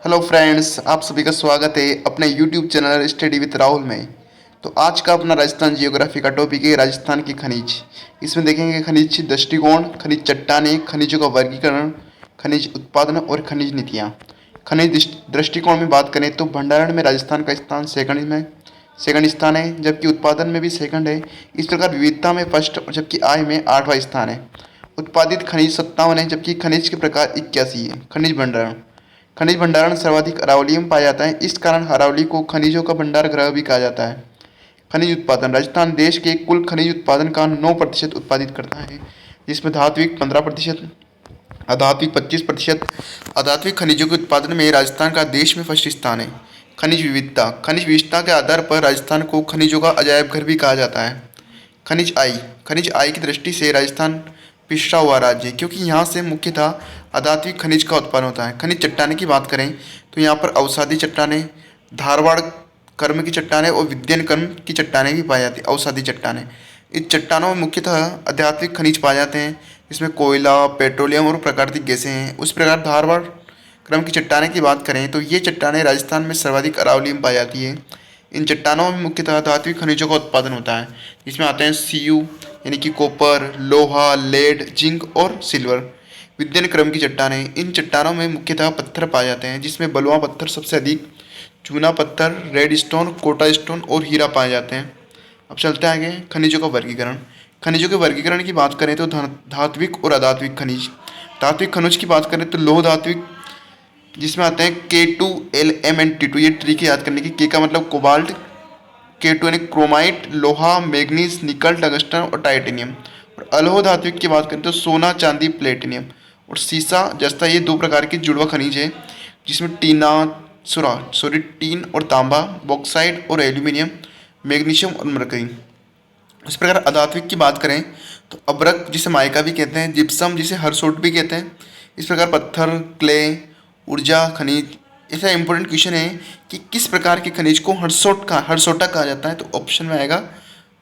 Hello friends, आप सभी का स्वागत है अपने YouTube channel study with Rahul में। तो आज का अपना राजस्थान जियोग्राफी का टॉपिक है राजस्थान की खनिज। इसमें देखेंगे खनिज दृष्टिकोण, खनिज चट्टानें, खनिजों का वर्गीकरण, खनिज उत्पादन और खनिज नीतियाँ। खनिज दृष्टिकोण में बात करें तो भंडारण में राजस्थान का स्थान सेकंड स्थान है, जबकि उत्पादन में भी सेकंड है। इस प्रकार विविधता में फर्स्ट, जबकि आय में 8वां स्थान है। उत्पादित खनिज 57 है, जबकि खनिज के प्रकार 81 है। खनिज भंडारण सर्वाधिक अरावली में पाया जाता है। इस कारण अरावली को खनिजों का भंडार गृह भी कहा जाता है। खनिज उत्पादन राजस्थान देश के कुल खनिज उत्पादन का 9% उत्पादित करता है, जिसमें धात्विक 15%, अधात्विक 25%। अधात्विक खनिजों के उत्पादन में राजस्थान का देश में फर्स्ट स्थान है। खनिज विविधता के आधार पर राजस्थान को खनिजों का अजायब घर भी कहा जाता है। खनिज आय की दृष्टि से राजस्थान पिछड़ा हुआ राज्य है, क्योंकि यहाँ से मुख्यतः अधात्विक खनिज का उत्पादन होता है। खनिज चट्टाने की बात करें तो यहाँ पर अवसादी चट्टानें, धारवाड़ कर्म की चट्टानें और विद्यन कर्म की चट्टानें भी पाई जाती है। अवसादी चट्टानें, इन चट्टानों में मुख्यतः आध्यात्मिक खनिज पाए जाते हैं, जिसमें कोयला, पेट्रोलियम और प्राकृतिक गैसें हैं। उस प्रकार धारवाड़ क्रम की चट्टानें की बात करें तो ये चट्टानें राजस्थान में सर्वाधिक अरावली में पाई जाती है। इन चट्टानों में मुख्यतः धात्विक खनिजों का उत्पादन होता है, जिसमें आते हैं सीयू यानी कि कॉपर, लोहा, लेड, जिंक और सिल्वर। विद्यन क्रम की चट्टानें, इन चट्टानों में मुख्यतः पत्थर पाए जाते हैं, जिसमें बलुआ पत्थर सबसे अधिक, चूना पत्थर, रेड स्टोन, कोटा स्टोन और हीरा पाए जाते हैं। अब चलते हैं आगे। खनिजों का वर्गीकरण। खनिजों के वर्गीकरण की बात करें तो धात्विक और अधात्विक खनिज। धात्विक खनिज की बात करें तो लोह धात्विक, जिसमें आते हैं K2 L M N T2। ये ट्रिक याद करने की, के का मतलब कोबाल्ट, K2 यानी क्रोमाइट, लोहा, मैग्नीज, निकल, टंगस्टन और टाइटेनियम। और अलोह धात्विक की बात करें तो सोना, चांदी, प्लेटिनियम और सीसा जस्ता। ये दो प्रकार के जुड़वा खनिज है, जिसमें टीन और तांबा, बॉक्साइड और एल्यूमिनियम, मैग्नीशियम और मरकरी। इस प्रकार अधात्विक की बात करें तो अब्रक, जिसे माइका भी कहते हैं, जिप्सम, जिसे हरसोट भी कहते हैं। इस प्रकार पत्थर, क्ले, ऊर्जा खनिज। ऐसा इंपॉर्टेंट क्वेश्चन है कि किस प्रकार के खनिज को हरसोटा कहा जाता है, तो ऑप्शन में आएगा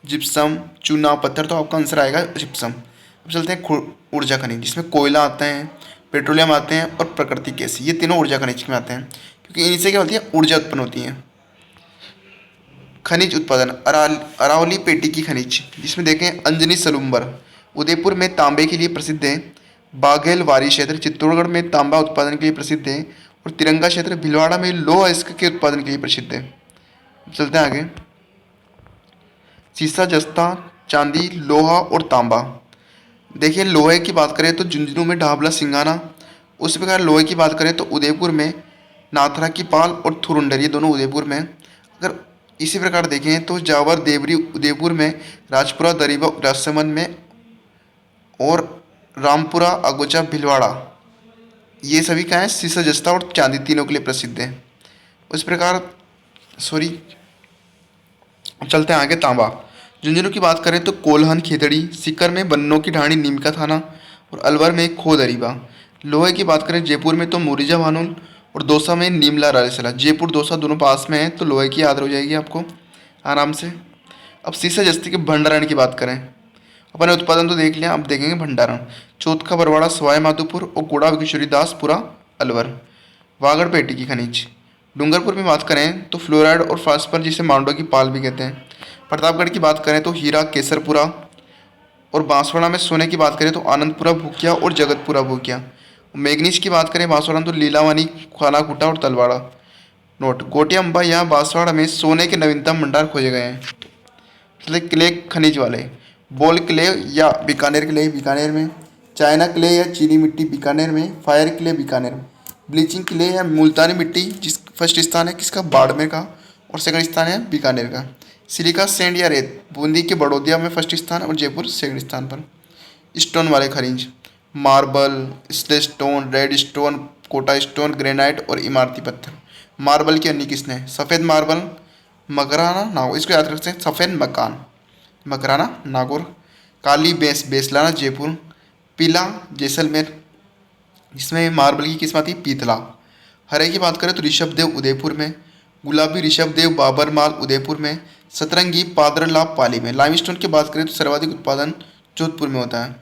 जिप्सम, चूना पत्थर, तो आपका आंसर आएगा जिप्सम। अब चलते हैं ऊर्जा खनिज, जिसमें कोयला आते हैं, पेट्रोलियम आते हैं और प्राकृतिक गैस। ये तीनों ऊर्जा खनिज में आते हैं, क्योंकि इनसे क्या होती है, ऊर्जा उत्पन्न होती है। खनिज उत्पादन अरावली पेटी की खनिज, जिसमें देखें अंजनी सलूम्बर उदयपुर में तांबे के लिए प्रसिद्ध है। बाघेल वारी क्षेत्र चित्तौड़गढ़ में तांबा उत्पादन के लिए प्रसिद्ध है। और तिरंगा क्षेत्र भीलवाड़ा में लौह अयस्क के उत्पादन के लिए प्रसिद्ध है। चलते हैं आगे। सीसा, जस्ता, चांदी, लोहा और तांबा। देखिए लोहे की बात करें तो झुंझुनू में ढाबला सिंगाना। उस प्रकार लोहे की बात करें तो उदयपुर में नाथरा की पाल और थुरुंडर, ये दोनों उदयपुर में। अगर इसी प्रकार देखें तो जावर देवरी उदयपुर में, राजपुरा दरीबा राजसमंद में और रामपुरा अगोचा भीलवाड़ा, ये सभी क्या है, सीसा, जस्ता और चांदी तीनों के लिए प्रसिद्ध है। उस प्रकार चलते हैं आगे। तांबा, झुंझुनू की बात करें तो कोल्हन खेतड़ी, सीकर में बन्नों की ढाणी नीम का थाना और अलवर में खो दरीबा। लोहे की बात करें जयपुर में तो मोरिजा भानुल और दौसा में नीमला रायसला। जयपुर दौसा दोनों पास में है, तो लोहे की याद हो जाएगी आपको आराम से। अब सीसा जस्ती के भंडारण की बात करें, अपने उत्पादन तो देख लिया, अब देखेंगे भंडारण। चौथका बरवाड़ा, सवाई माधोपुर और गुड़ा किशोरीदासपुरा, अलवर। वागड़ पेटी की खनिज, डूंगरपुर में बात करें तो फ्लोराइड और फास्फर, जिसे मांडो की पाल भी कहते हैं। प्रतापगढ़ की बात करें तो हीरा, केसरपुरा। और बांसवाड़ा में सोने की बात करें तो आनंदपुरा भूकिया और जगतपुरा भूकिया। मैग्नीज की बात करें बांसवाड़ा में तो लीलावानी, खानाकुटा और तलवाड़ा। नोट, गोटिया अम्बा यहाँ बांसवाड़ा में सोने के नवीनतम भंडार खोजे गए हैं। इसलिए क्ले खनिज वाले, बोल क्ले या बीकानेर क्ले बीकानेर में, चाइना क्ले या चीनी मिट्टी बीकानेर में, फायर क्ले बीकानेर में, ब्लीचिंग क्ले या मुल्तानी मिट्टी, जिस फर्स्ट स्थान है किसका, बाड़मेर का, और सेकंड स्थान है बीकानेर का। सिलिका सैंड या रेत, बूंदी के बड़ौदिया में फर्स्ट स्थान और जयपुर सेकंड स्थान पर। स्टोन वाले खनिज, marble, slate stone, red stone, Kota stone, granite और इमारती पत्थर। मार्बल की अन्य किसने, सफ़ेद मार्बल, मकराना नागौर, इसको याद रखते हैं, सफ़ेद मकान मकराना नागौर। काली बेसलाना जयपुर। पीला जैसलमेर, जिसमें मार्बल की किस्म आती है पीतला। हरे की बात करें तो ऋषभदेव उदयपुर में, गुलाबी ऋषभदेव बाबरमाल उदयपुर में, सतरंगी पादरलाभ पाली में। लाइमस्टोन की बात करें तो सर्वाधिक उत्पादन जोधपुर में होता है।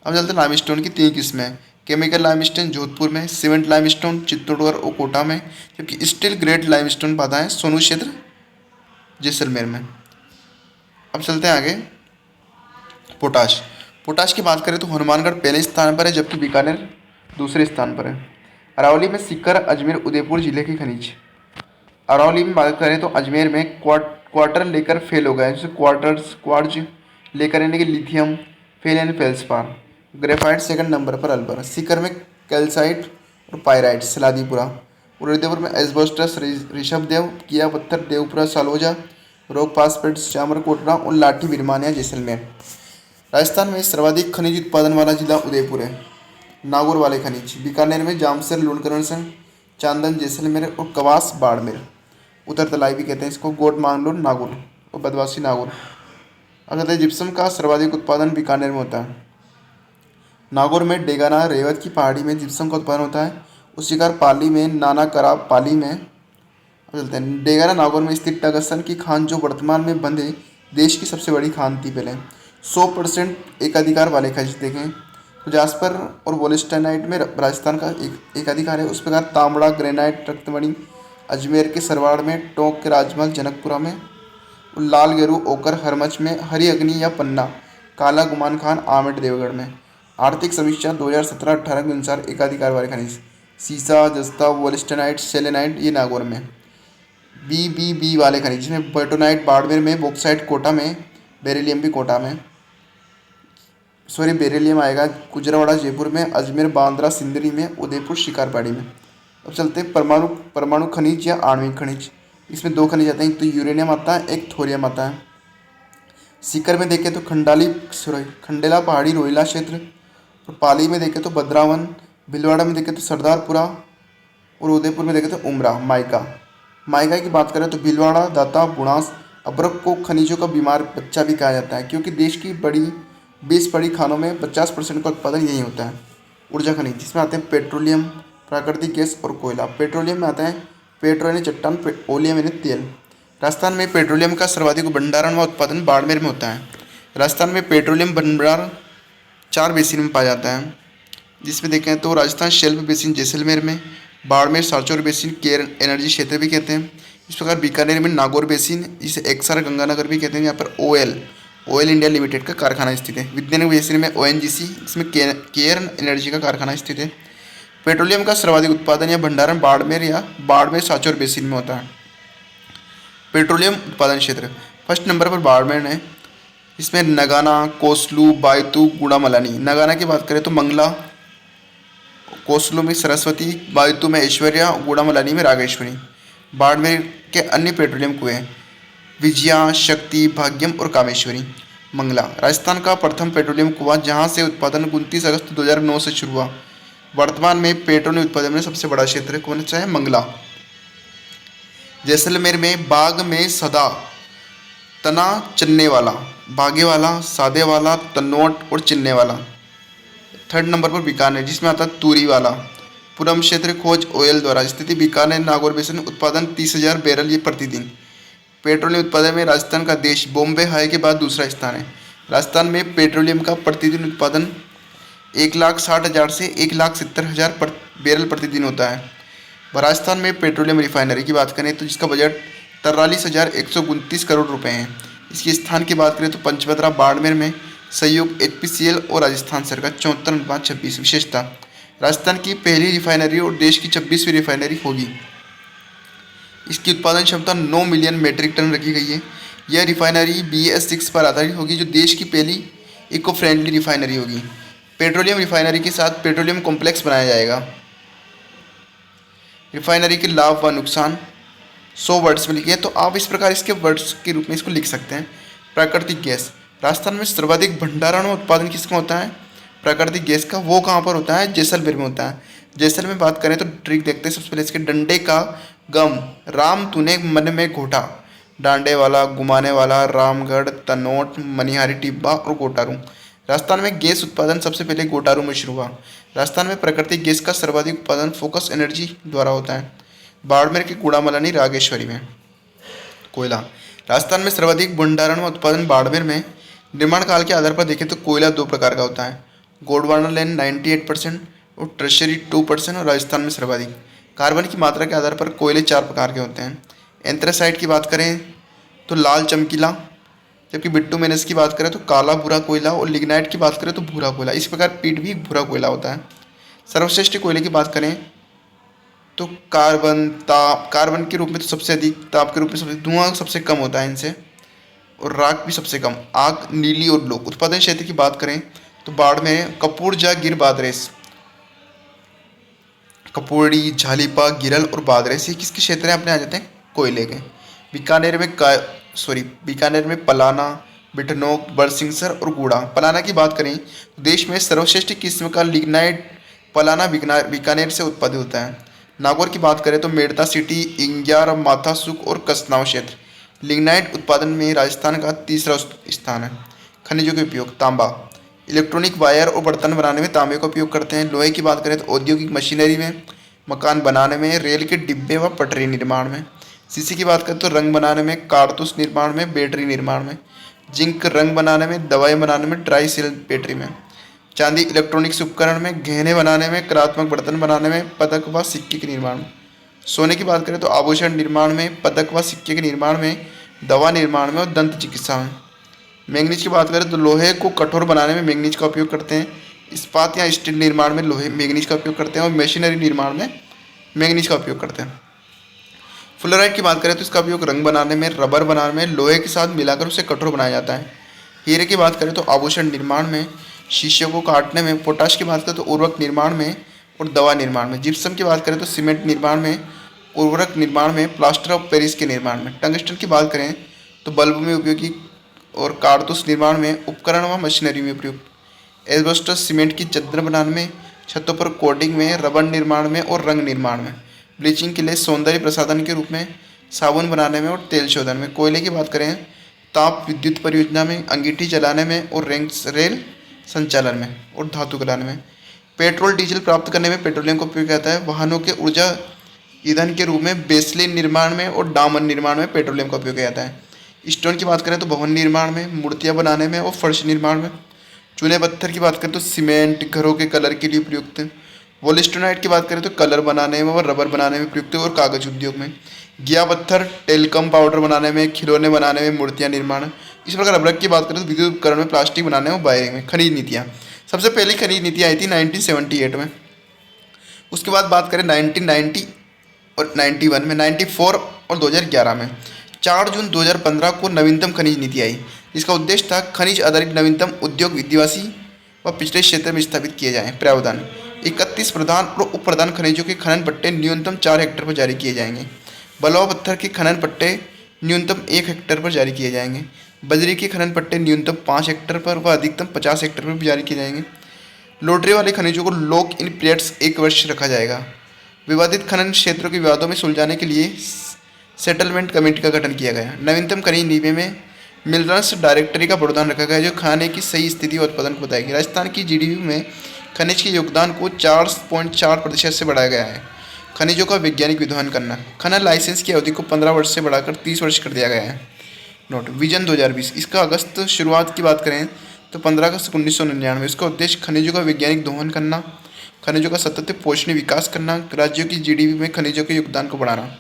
अब चलते हैं लाइमस्टोन की तीन किस्में, केमिकल लाइमस्टोन जोधपुर में, सीमेंट लाइमस्टोन चित्तौड़गढ़ और कोटा में, जबकि स्टील ग्रेड लाइमस्टोन पाता है सोनू क्षेत्र जैसलमेर में। अब चलते हैं आगे। पोटाश। पोटाश की बात करें तो हनुमानगढ़ पहले स्थान पर है, जबकि बीकानेर दूसरे स्थान पर है। अरावली में सीकर, अजमेर, उदयपुर जिले की खनिज। अरावली में बात करें तो अजमेर में क्वार्टर लेकर फेल हो गया है, जैसे क्वार्ट्ज लेकर यानी कि लिथियम, फेल यानी फेल्सपार। ग्रेफाइट सेकंड नंबर पर अल्बर। सीकर में कैल्साइट और पायराइट सलादीपुरा। उदयपुर में एस्बेस्टस, ऋषभदेव, किया पत्थर, देवपुरा, सालोजा, रोक फास्फेट, चामर कोटरा और लाठी बिरमानिया जैसलमेर। राजस्थान में सर्वाधिक खनिज उत्पादन वाला जिला उदयपुर है। नागौर वाले खनिज। बीकानेर में जामसर, लुणकरणसर, चांदन जैसलमेर और कवास बाड़मेर। उत्तर तलाई भी कहते हैं इसको, गोट मांगलोर नागौर और बदवासी नागौर। अब कहते हैं जिप्सम का सर्वाधिक उत्पादन बीकानेर में होता है। नागौर में डेगाना रेवत की पहाड़ी में जिप्सम का उत्पादन होता है। उसी प्रकार पाली में नाना कराब पाली में। चलते हैं डेगाना नागौर में स्थित टगसन की खान जो वर्तमान में बंद है, देश की सबसे बड़ी खान थी पहले। 100% एकाधिकार वाले खनिज देखें तो जास्पर और वोल्स्टाइनाइट में राजस्थान का एकाधिकार है। उस प्रकार तांबड़ा, ग्रेनाइट, रत्नमणि अजमेर के सरवाड़ में, टोंक के राजमहल जनकपुरा में, लाल गेरू ओकर हरमच में, हरी अग्नि या पन्ना काला गुमान खान आमेर देवगढ़ में। आर्थिक समीक्षा 2017-18 के अनुसार एकाधिकार वाले खनिज सीसा, जस्ता, वोल्स्टाइनाइट, सेलेनाइट ये नागौर में। बी वाले खनिज जिसमें बेटोनाइट बाड़मेर में, बॉक्साइट कोटा में, बेरिलियम भी कोटा में, बेरिलियम आएगा गुजरावाड़ा जयपुर में, अजमेर, बांद्रा, सिंदरी में, उदयपुर, शिकारपाड़ी में। अब चलते हैं परमाणु खनिज या आणविक खनिज। इसमें दो खनिज आते हैं, एक तो यूरेनियम आता है, एक थोरियम आता है। सीकर में देखें तो खंडेला पहाड़ी रोहिला क्षेत्र, और पाली में देखें तो बद्रावन, भीलवाड़ा में देखें तो सरदारपुरा और उदयपुर में देखें तो उमरा। माइका की बात करें तो भीलवाड़ा, दाता, बुणास, अब्रक को खनिजों का बीमार बच्चा भी कहा जाता है, क्योंकि देश की 20 बड़ी खानों में 50% का उत्पादन यही होता है। ऊर्जा खनिज जिसमें आते हैं पेट्रोलियम, प्राकृतिक गैस और कोयला। पेट्रोलियम में आता है पेट्रो यानी चट्टान, ओलियम यानी तेल। राजस्थान में पेट्रोलियम का सर्वाधिक भंडारण व उत्पादन बाड़मेर में होता है। राजस्थान में पेट्रोलियम भंडार 4 बेसिन में पाया जाता है, जिसमें देखें तो राजस्थान शेल्फ बेसिन जैसलमेर में, बाड़मेर सारचौर बेसिन केयर एनर्जी क्षेत्र भी कहते हैं। इस प्रकार बीकानेर में नागौर बेसिन, जिसे एक्सआर गंगानगर भी कहते हैं, यहाँ पर ऑयल इंडिया लिमिटेड का कारखाना स्थित है। विद्यानगर बेसिन में ओएनजीसी, इसमें केयर एनर्जी का कारखाना स्थित है। पेट्रोलियम का सर्वाधिक उत्पादन या भंडारण बाड़मेर साचौर बेसिन में होता है। पेट्रोलियम उत्पादन क्षेत्र फर्स्ट नंबर पर बाड़मेर है। इसमें नगाना, कोसलू, बायतू, गुड़ामलानी। नगाना की बात करें तो मंगला, कोसलू में सरस्वती, बायतू में ऐश्वर्या, गुड़ामलानी में रागेश्वरी। बाड़मेर के अन्य पेट्रोलियम कुएं विजया, शक्ति, भाग्यम और कामेश्वरी। मंगला राजस्थान का प्रथम पेट्रोलियम कुआं, जहां से उत्पादन 29 अगस्त 2009 से शुरू हुआ। वर्तमान में पेट्रोलियम उत्पादन में सबसे बड़ा क्षेत्र कौन सा है? मंगला। जैसलमेर में बाग में सदा, तना चन्ने वाला, बागे वाला, सादे वाला, तनोट और चिन्ने वाला। थर्ड नंबर पर बीकानेर, जिसमें आता है तूरी वाला। पुरम क्षेत्र खोज ऑयल द्वारा स्थिति बीकानेर नागौर बेसिन, उत्पादन 30,000 बैरल ये प्रतिदिन। पेट्रोलियम उत्पादन में राजस्थान का देश बॉम्बे हाई के बाद दूसरा स्थान है। राजस्थान में पेट्रोलियम का प्रतिदिन उत्पादन 1,60,000 से 1,70,000 बैरल प्रतिदिन होता है। राजस्थान में पेट्रोलियम रिफाइनरी की बात करें तो जिसका बजट 43,129 करोड़ रुपए है। इसके स्थान की बात करें तो पंचभद्रा, बाड़मेर में संयुक्त HPCL और राजस्थान सरकार 74/26। विशेषता राजस्थान की पहली रिफाइनरी और देश की 26वीं रिफाइनरी होगी। इसकी उत्पादन क्षमता 9 मिलियन मेट्रिक टन रखी गई है। यह रिफाइनरी BS6 पर आधारित होगी, जो देश की पहली इको फ्रेंडली रिफाइनरी होगी। पेट्रोलियम रिफाइनरी के साथ पेट्रोलियम कॉम्प्लेक्स बनाया जाएगा। रिफाइनरी के लाभ व नुकसान 100 वर्ड्स में लिखे, तो आप इस प्रकार इसके वर्ड्स के रूप में इसको लिख सकते हैं। प्राकृतिक गैस राजस्थान में सर्वाधिक भंडारण और उत्पादन किसका होता है? प्राकृतिक गैस का। वो कहाँ पर होता है? जैसलमेर में होता है। जैसलमेर में बात करें तो ट्रिक देखते हैं। सबसे पहले इसके डंडे का गम, राम तूने मन में घोटा, डांडे वाला, घुमाने वाला, रामगढ़, तनोट, मनिहारी टिब्बा और गोटारू। राजस्थान में गैस उत्पादन सबसे पहले गोटारू में शुरू हुआ। राजस्थान में प्राकृतिक गैस का सर्वाधिक उत्पादन फोकस एनर्जी द्वारा होता है। बाड़मेर के गुड़ामलानी, रागेश्वरी में। कोयला राजस्थान में सर्वाधिक भंडारण व उत्पादन बाड़मेर में। निर्माण काल के आधार पर देखें तो कोयला 2 प्रकार का होता है। गोंडवाना लैंड 98%, और ट्रेशरी 2% और राजस्थान में सर्वाधिक। कार्बन की मात्रा के आधार पर कोयले 4 प्रकार के होते हैं। एंथ्रेसाइट की बात करें तो लाल चमकीला, जबकि बिट्टुमेनस की बात करें तो काला भूरा कोयला, और लिग्नाइट की बात करें तो भूरा कोयला। इस प्रकार पीट भी भूरा कोयला होता है। सर्वश्रेष्ठ कोयले की बात करें तो कार्बन के रूप में तो सबसे अधिक, ताप के रूप में सबसे, धुआं सबसे कम होता है इनसे, और राख भी सबसे कम। आग नीली और ब्लू। उत्पादन क्षेत्र की बात करें तो बाड़मेर, कपूरजा, गिर, बादरेस, कपूरड़ी, झालीपा, गिरल और बादरेस, ये किसके क्षेत्र हैं अपने आ जाते हैं? कोयले के। बीकानेर में पलाना, बिटनोक, बरसिंगसर और गूड़ा। पलाना की बात करें तो देश में सर्वश्रेष्ठ किस्म का लिग्नाइट पलाना बीकानेर से उत्पादित होता है। नागौर की बात करें तो मेड़ता सिटी, इंग्यार, माथासुक और कसनाव क्षेत्र। लिग्नाइट उत्पादन में राजस्थान का तीसरा स्थान है। खनिजों के उपयोग, तांबा, इलेक्ट्रॉनिक वायर और बर्तन बनाने में तांबे का उपयोग करते हैं। लोहे की बात करें तो औद्योगिक मशीनरी में, मकान बनाने में, रेल के डिब्बे व पटरी निर्माण में। शीशे की बात करें तो रंग बनाने में, कारतूस निर्माण में, बैटरी निर्माण में। जिंक रंग बनाने में, दवाई बनाने में, ट्राई सेल बैटरी में। चांदी इलेक्ट्रॉनिक्स उपकरण में, गहने बनाने में, कलात्मक बर्तन बनाने में, पदक व सिक्के के निर्माण में। सोने की बात करें तो आभूषण निर्माण में, पदक व सिक्के के निर्माण में, दवा निर्माण में और दंत चिकित्सा में। मैंगनीज की बात करें तो लोहे को कठोर बनाने में मैंगनीज का उपयोग करते हैं। इस्पात या स्टील निर्माण में लोहे मैंगनीज का उपयोग करते हैं, और मशीनरी निर्माण में मैंगनीज का उपयोग करते हैं। फ्लोराइड की बात करें तो इसका उपयोग रंग बनाने में, रबर बनाने में, लोहे के साथ मिलाकर उसे कठोर बनाया जाता है। हीरे की बात करें तो आभूषण निर्माण में, शीशे को काटने में। पोटाश की बात करें तो उर्वरक निर्माण में और दवा निर्माण में। जिप्सम की बात करें तो सीमेंट निर्माण में, उर्वरक निर्माण में, प्लास्टर ऑफ पेरिस के निर्माण में। टंगस्टन की बात करें तो बल्ब में उपयोगी और कारतूस निर्माण में, उपकरण व मशीनरी में प्रयुक्त। एस्बेस्टस सीमेंट की चादर बनाने में, छतों पर कोडिंग में, रबर निर्माण में और रंग निर्माण में। ब्लीचिंग के लिए, सौंदर्य प्रसाधन के रूप में, साबुन बनाने में और तेल शोधन में। कोयले की बात करें ताप विद्युत परियोजना में, अंगीठी जलाने में और रेल संचालन में और धातु गलाने में। पेट्रोल डीजल प्राप्त करने में पेट्रोलियम का उपयोग किया जाता है। वाहनों के ऊर्जा ईंधन के रूप में बेसलिन निर्माण में और डामन निर्माण में पेट्रोलियम का उपयोग किया जाता है। स्टोन की बात करें तो भवन निर्माण में, मूर्तियाँ बनाने में और फर्श निर्माण में। चूने पत्थर की बात करें तो सीमेंट, घरों के कलर के लिए प्रयुक्त है। वोलिस्टोनाइट की बात करें तो कलर बनाने में और रबर बनाने में प्रयुक्त है और कागज उद्योग में। गिया पत्थर टेलकम पाउडर बनाने में, खिलौने बनाने में, मूर्तियाँ निर्माण। इस प्रकार रबर की बात करें तो विद्युत उपकरण में, प्लास्टिक बनाने में, वायरिंग में। खनिज नीतियाँ, सबसे पहली खनिज नीति आई थी 1978 में। उसके बाद बात करें 1990 और 91 में, 94 और 2011 में। 4 जून 2015 को नवीनतम खनिज नीति आई, जिसका उद्देश्य था खनिज आधारित नवीनतम उद्योग विद्यावासी व पिछड़े क्षेत्र में स्थापित किए जाएं। प्रावधान, 31 प्रधान और उप प्रधान खनिजों के खनन पट्टे न्यूनतम 4 हेक्टेयर पर जारी किए जाएंगे। बलुआ पत्थर के खनन पट्टे न्यूनतम 1 हेक्टेयर पर जारी किए जाएंगे। बजरी के खनन पट्टे न्यूनतम 5 हेक्टेयर पर व अधिकतम 50 हेक्टेयर पर भी जारी किए जाएंगे। लोटरी वाले खनिजों को लॉक इन प्लेट्स 1 वर्ष रखा जाएगा। विवादित खनन क्षेत्रों के विवादों में सुलझाने के लिए सेटलमेंट कमेटी का गठन किया गया। नवीनतम खनिज नीति में मिनरल्स डायरेक्टरी का प्रावधान रखा गया, जो खाने की सही स्थिति और उत्पादन को बताएगी। राजस्थान की जीडीपी में खनिज के योगदान को 4.4% से बढ़ाया गया है। खनिजों का वैज्ञानिक विद्वान करना, खनन लाइसेंस की अवधि को 15 वर्ष से बढ़ाकर 30 वर्ष कर दिया गया है। नोट, विजन 2020, इसका अगस्त शुरुआत की बात करें तो 15 अगस्त 1999। इसका उद्देश्य खनिजों का वैज्ञानिक दोहन करना, खनिजों का सतत पोषणीय विकास करना, राज्यों की जीडीपी में खनिजों के योगदान को बढ़ाना,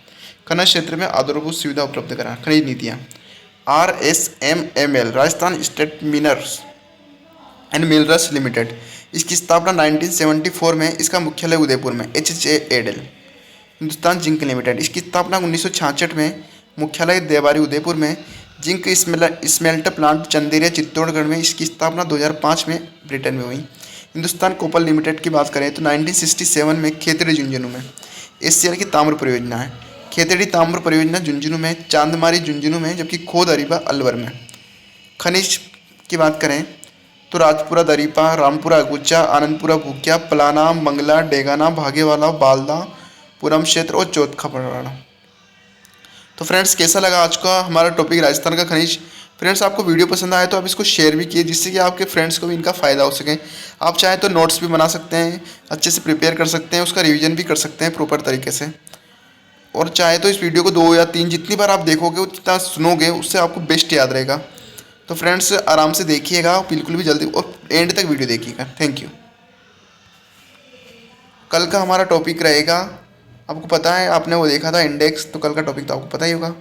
खनन क्षेत्र में आधारभूत सुविधा उपलब्ध कराना। खनिज नीतियाँ, RSMML Rajasthan state minerals and minerals limited, इसकी स्थापना 1974 में। इसका मुख्यालय उदयपुर में। HHAL हिंदुस्तान जिंक लिमिटेड, इसकी स्थापना 1966 में, मुख्यालय देवारी उदयपुर में। Zinc smelter plant Chanderiya Chittorgarh में, इसकी स्थापना 2005 में ब्रिटेन में हुई। हिंदुस्तान कोपल लिमिटेड की बात करें तो 1967 में खेतड़ी झुंझुनू में। SCL की ताम्र परियोजना है। खेतड़ी ताम्र परियोजना झुंझुनू में, चांदमारी झुंझुनू में, जबकि खोद अरीबा अलवर में। खनिज की बात करें तो राजपुरा दरीपा, रामपुरा अगुचा, आनंदपुरा भूकिया, पलाना, मंगला, डेगाना, भागेवाला, बालदा, पुरम क्षेत्र और चौथा पड़वाड़ा। तो फ्रेंड्स, कैसा लगा आज का हमारा टॉपिक राजस्थान का खनिज। फ्रेंड्स, आपको वीडियो पसंद आया तो आप इसको शेयर भी कीजिए, जिससे कि आपके फ्रेंड्स को भी इनका फ़ायदा हो सके। आप चाहें तो नोट्स भी बना सकते हैं, अच्छे से प्रिपेयर कर सकते हैं, उसका रिवीजन भी कर सकते हैं प्रॉपर तरीके से। और चाहे तो इस वीडियो को 2 या 3 जितनी बार आप देखोगे, उतना सुनोगे, उससे आपको बेस्ट याद रहेगा। तो फ्रेंड्स, आराम से देखिएगा, बिल्कुल भी जल्दी, और एंड तक वीडियो देखिएगा। Thank you. कल का हमारा टॉपिक रहेगा, आपको पता है, आपने वो देखा था इंडेक्स, तो कल का टॉपिक तो आपको पता ही होगा।